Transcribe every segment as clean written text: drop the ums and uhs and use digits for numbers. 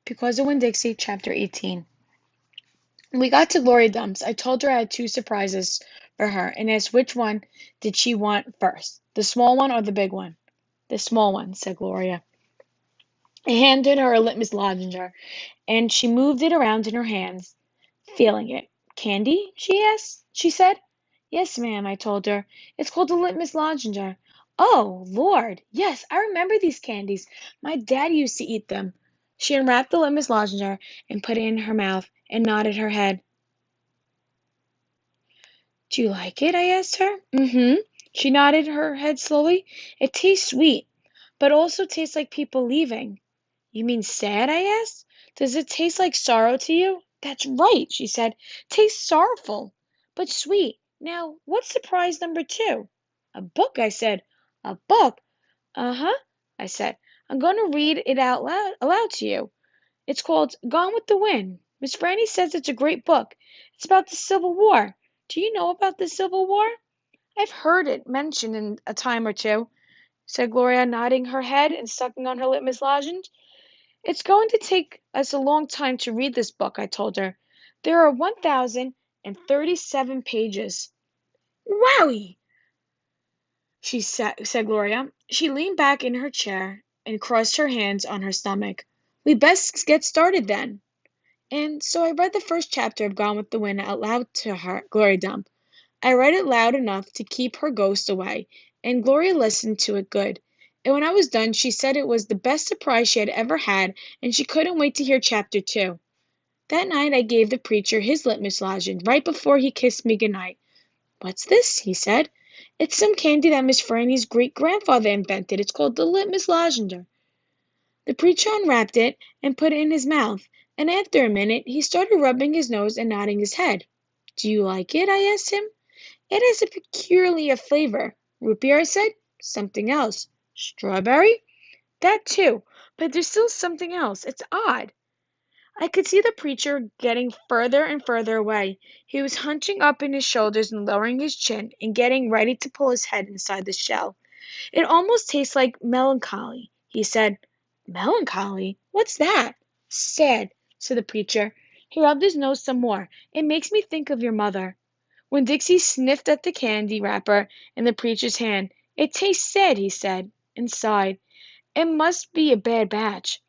Because of Winn-Dixie, Chapter 18. When we got to Gloria Dump's, I told her I had two surprises for her and asked which one did she want first, the small one or the big one. The small one, said Gloria. I handed her a litmus lavender, and she moved it around in her hands, feeling it. Candy? She said. Yes, ma'am, I told her. It's called a litmus lavender. Oh, Lord. Yes, I remember these candies. My dad used to eat them. She unwrapped the litmus lavender and put it in her mouth and nodded her head. Do you like it? I asked her. Mm-hmm. She nodded her head slowly. It tastes sweet, but also tastes like people leaving. You mean sad? I asked. Does it taste like sorrow to you? That's right, she said. Tastes sorrowful, but sweet. Now, what's surprise number two? A book, I said. A book? Uh-huh, I said. I'm going to read it aloud to you. It's called Gone with the Wind. Miss Franny says it's a great book. It's about the Civil War. Do you know about the Civil War? I've heard it mentioned in a time or two, said Gloria, nodding her head and sucking on her litmus lozenge. It's going to take us a long time to read this book, I told her. There are 1,037 pages. Wowie, said Gloria. She leaned back in her chair and crossed her hands on her stomach. We best get started then. And so I read the first chapter of Gone with the Wind out loud to her, Gloria Dump. I read it loud enough to keep her ghost away, and Gloria listened to it good. And when I was done, she said it was the best surprise she had ever had, and she couldn't wait to hear chapter 2. That night I gave the preacher his litmus lozenge right before he kissed me goodnight. What's this? He said. It's some candy that Miss Franny's great-grandfather invented. It's called the litmus lozenge. The preacher unwrapped it and put it in his mouth, and after a minute he started rubbing his nose and nodding his head. Do you like it? I asked him. It has a peculiar flavor. Root beer, I said. Something else. Strawberry? That too. But there's still something else. It's odd. I could see the preacher getting further and further away. He was hunching up in his shoulders and lowering his chin and getting ready to pull his head inside the shell. It almost tastes like melancholy, he said. Melancholy? What's that? Sad, said the preacher. He rubbed his nose some more. It makes me think of your mother. Winn-Dixie sniffed at the candy wrapper in the preacher's hand. It tastes sad, he said, and sighed. It must be a bad batch.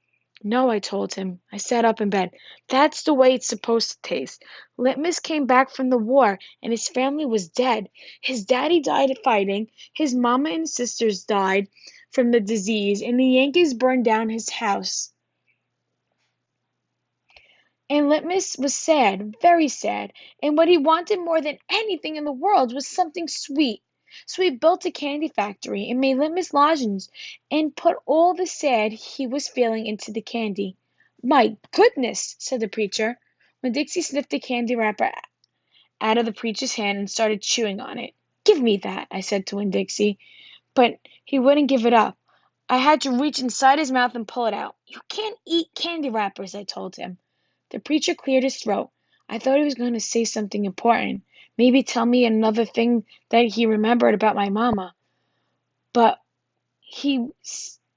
No, I told him. I sat up in bed. That's the way it's supposed to taste. Litmus came back from the war, and his family was dead. His daddy died fighting, his mama and sisters died from the disease, and the Yankees burned down his house. And Litmus was sad, very sad, and what he wanted more than anything in the world was something sweet. So he built a candy factory and made Litmus lozenges and put all the sad he was feeling into the candy. My goodness, said the preacher, when Dixie sniffed the candy wrapper out of the preacher's hand and started chewing on it. Give me that, I said to Winn-Dixie, but he wouldn't give it up. I had to reach inside his mouth and pull it out. You can't eat candy wrappers, I told him. The preacher cleared his throat. I thought he was going to say something important, maybe tell me another thing that he remembered about my mama. But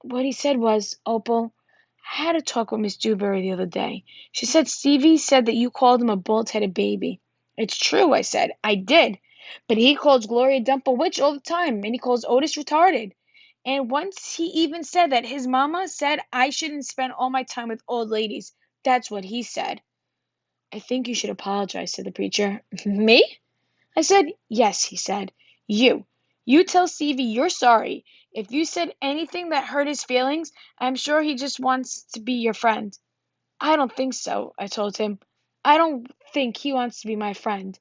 what he said was, Opal, I had a talk with Miss Dewberry the other day. She said Stevie said that you called him a bald-headed baby. It's true, I said. I did. But he calls Gloria Dump a witch all the time, and he calls Otis retarded. And once he even said that his mama said I shouldn't spend all my time with old ladies. That's what he said. I think you should apologize, said the preacher. Me? I said, yes, he said. You. You tell Stevie you're sorry. If you said anything that hurt his feelings, I'm sure he just wants to be your friend. I don't think so, I told him. I don't think he wants to be my friend.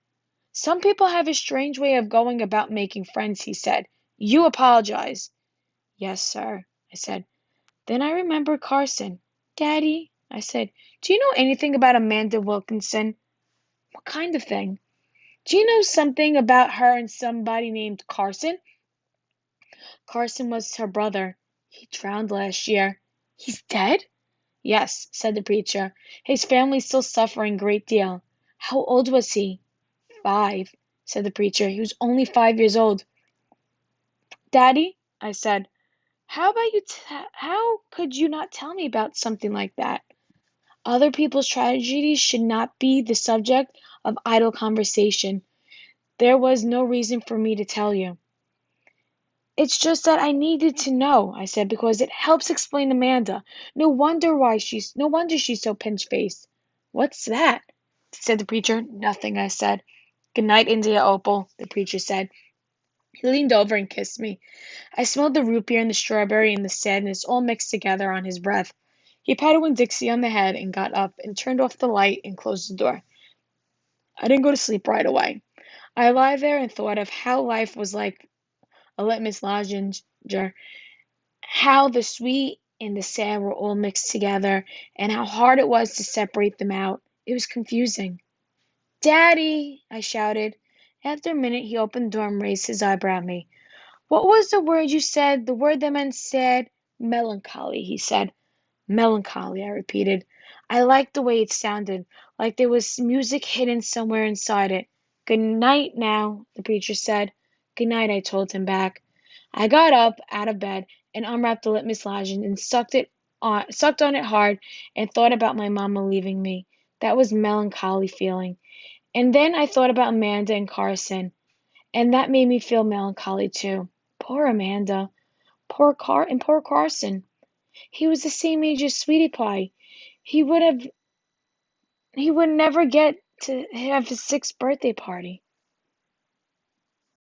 Some people have a strange way of going about making friends, he said. You apologize. Yes, sir, I said. Then I remembered Carson. Daddy, I said, do you know anything about Amanda Wilkinson? What kind of thing? Do you know something about her and somebody named Carson? Carson was her brother. He drowned last year. He's dead? Yes, said the preacher. His family's still suffering a great deal. How old was he? 5, said the preacher. He was only 5 years old. Daddy, I said, how could you not tell me about something like that? Other people's tragedies should not be the subject of idle conversation. There was no reason for me to tell you. It's just that I needed to know, I said, because it helps explain Amanda. No wonder she's so pinch-faced. What's that? Said the preacher. Nothing, I said. Good night, India Opal, the preacher said. He leaned over and kissed me. I smelled the root beer and the strawberry and the sadness all mixed together on his breath. He patted Winn-Dixie on the head and got up and turned off the light and closed the door. I didn't go to sleep right away. I lay there and thought of how life was like a litmus lozenge, how the sweet and the sad were all mixed together, and how hard it was to separate them out. It was confusing. Daddy, I shouted. After a minute, he opened the door and raised his eyebrow at me. What was the word you said? The word that meant sad? Melancholy, he said. Melancholy, I repeated. I liked the way it sounded, like there was music hidden somewhere inside it. Good night now, the preacher said. Good night, I told him back. I got up out of bed and unwrapped the litmus lozenge and sucked on it hard and thought about my mama leaving me. That was melancholy feeling. And then I thought about Amanda and Carson, and that made me feel melancholy too. Poor Amanda. Poor Carson. He was the same age as Sweetie Pie. He would never get to have his 6th birthday party.